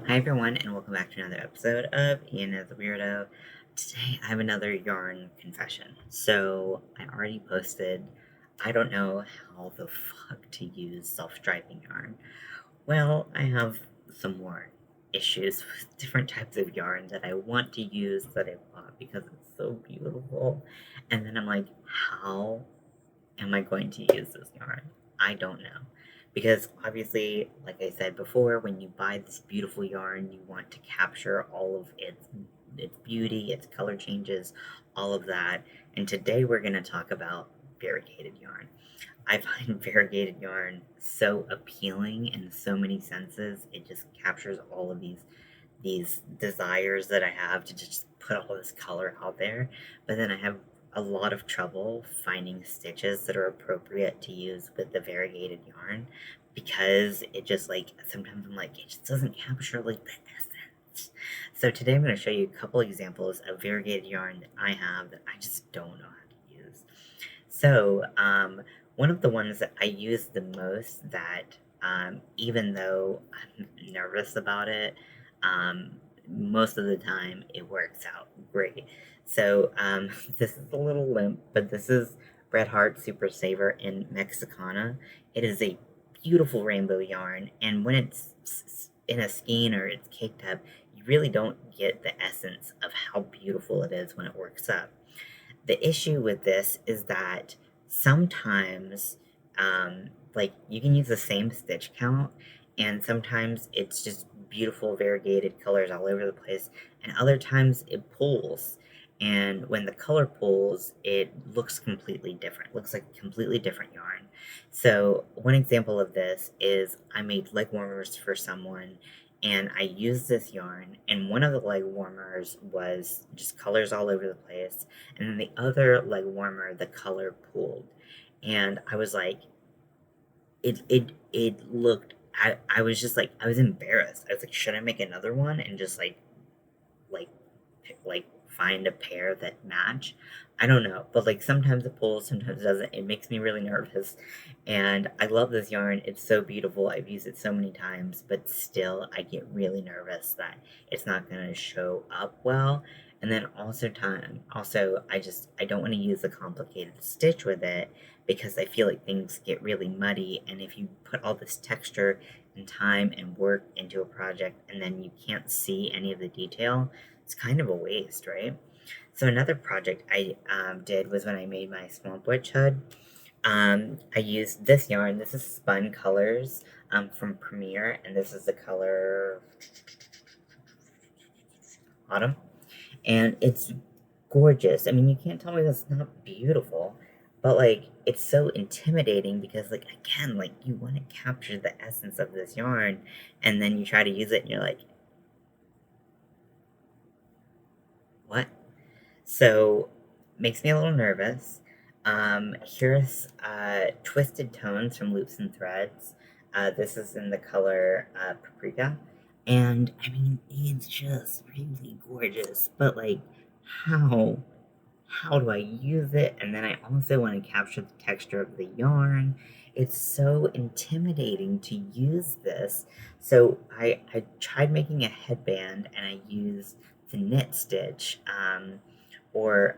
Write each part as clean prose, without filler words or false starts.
Hi everyone, and welcome back to another episode of Ian as a Weirdo. Today I have another yarn confession. So I already posted, I don't know how the fuck to use self-striping yarn. Well, I have some more issues with different types of yarn that I want to use that I bought because it's so beautiful. And then I'm like, how am I going to use this yarn? I don't know. Because obviously, like I said before, when you buy this beautiful yarn, you want to capture all of its beauty, its color changes, all of that. And today we're going to talk about variegated yarn. I find variegated yarn so appealing in so many senses. It just captures all of these desires that I have to just put all this color out there. But then I have a lot of trouble finding stitches that are appropriate to use with the variegated yarn because it just like sometimes I'm like, it just doesn't capture like the essence. So today I'm going to show you a couple examples of variegated yarn that I have that I just don't know how to use. So one of the ones that I use the most that even though I'm nervous about it, um, most of the time it works out great. So this is a little limp, but this is Red Heart Super Saver in Mexicana. It is a beautiful rainbow yarn, and when it's in a skein or it's caked up, you really don't get the essence of how beautiful it is when it works up. The issue with this is that sometimes, like, you can use the same stitch count, and sometimes it's just beautiful variegated colors all over the place, and other times it pulls. And when the color pulls, it looks completely different. It looks like a completely different yarn. So one example of this is I made leg warmers for someone, and I used this yarn, and one of the leg warmers was just colors all over the place, and then the other leg warmer, the color pooled. And I was like, it looked, I was just like, I was embarrassed. I was like, should I make another one and just like like find a pair that match? I don't know, but like sometimes it pulls, sometimes it doesn't. It makes me really nervous, and I love this yarn. It's so beautiful. I've used it so many times, but still I get really nervous that it's not going to show up well. And then also I don't want to use a complicated stitch with it because I feel like things get really muddy, and if you put all this texture and time and work into a project and then you can't see any of the detail, it's kind of a waste, right? So another project I did was when I made my Swamp Witch hood. I used this yarn. This is Spun Colors from Premier, and this is the color Autumn. And it's gorgeous. I mean, you can't tell me that's not beautiful, but like it's so intimidating because like again, like you want to capture the essence of this yarn, and then you try to use it and you're like, what? So makes me a little nervous. Here's Twisted Tones from Loops and Threads. This is in the color Paprika. And I mean, it's just really gorgeous. But like, how? How do I use it? And then I also want to capture the texture of the yarn. It's so intimidating to use this. So I tried making a headband and I used the knit stitch or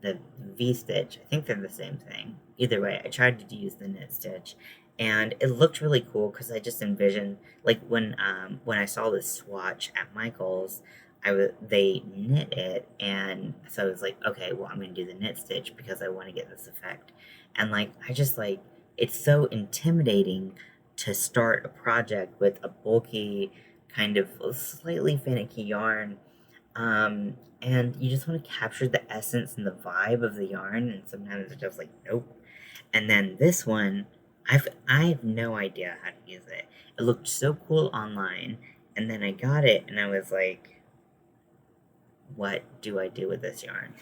the V stitch. I think they're the same thing. Either way, I tried to use the knit stitch, and it looked really cool because I just envisioned like when I saw this swatch at Michael's, they knit it, and so I was like, okay, well I'm gonna do the knit stitch because I want to get this effect, and like I just like it's so intimidating to start a project with a bulky kind of slightly finicky yarn, and you just want to capture the essence and the vibe of the yarn, and sometimes it's just like, nope. And then this one, I have no idea how to use it. It looked so cool online, and then I got it, and I was like, what do I do with this yarn?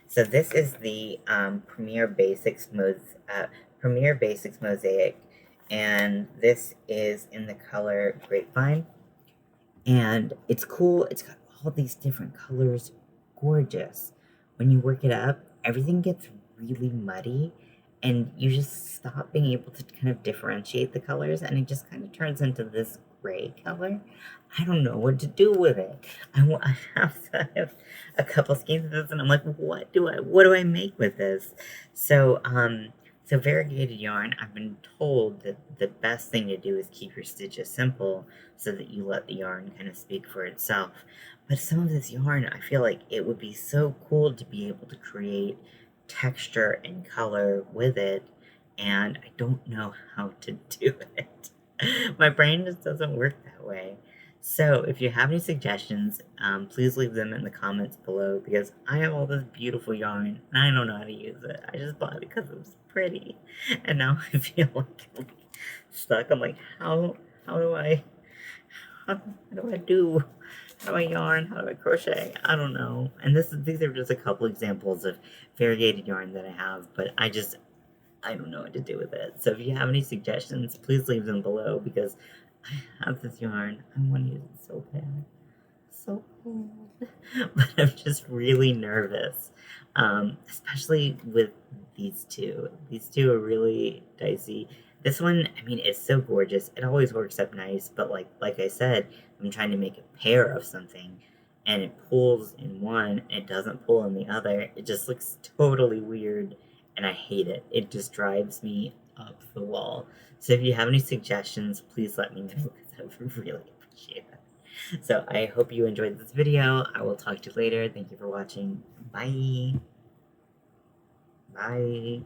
So this is the Premier Basics Mosaic, and this is in the color Grapevine. And it's cool. It's got all these different colors. Gorgeous. When you work it up, everything gets really muddy and you just stop being able to kind of differentiate the colors, and it just kind of turns into this gray color. I don't know what to do with it. I have a couple skeins of this, and I'm like, what do I make with this? So, so variegated yarn, I've been told that the best thing to do is keep your stitches simple so that you let the yarn kind of speak for itself. But some of this yarn, I feel like it would be so cool to be able to create texture and color with it, and I don't know how to do it. My brain just doesn't work that way. So if you have any suggestions, please leave them in the comments below, because I have all this beautiful yarn and I don't know how to use it. I just bought it because it was pretty, and now I feel like I'm stuck. I'm like, how do I how do I do? How do I yarn? How do I crochet? I don't know. And these are just a couple examples of variegated yarn that I have, but I don't know what to do with it. So if you have any suggestions, please leave them below, because I have this yarn. I want to use it so bad. So bad. But I'm just really nervous. Especially with these two. These two are really dicey. This one, I mean, it's so gorgeous. It always works up nice, but like I said, I'm trying to make a pair of something, and it pulls in one, and it doesn't pull in the other. It just looks totally weird, and I hate it. It just drives me up the wall. So if you have any suggestions, please let me know, because I would really appreciate it. So I hope you enjoyed this video. I will talk to you later. Thank you for watching. Bye. Bye.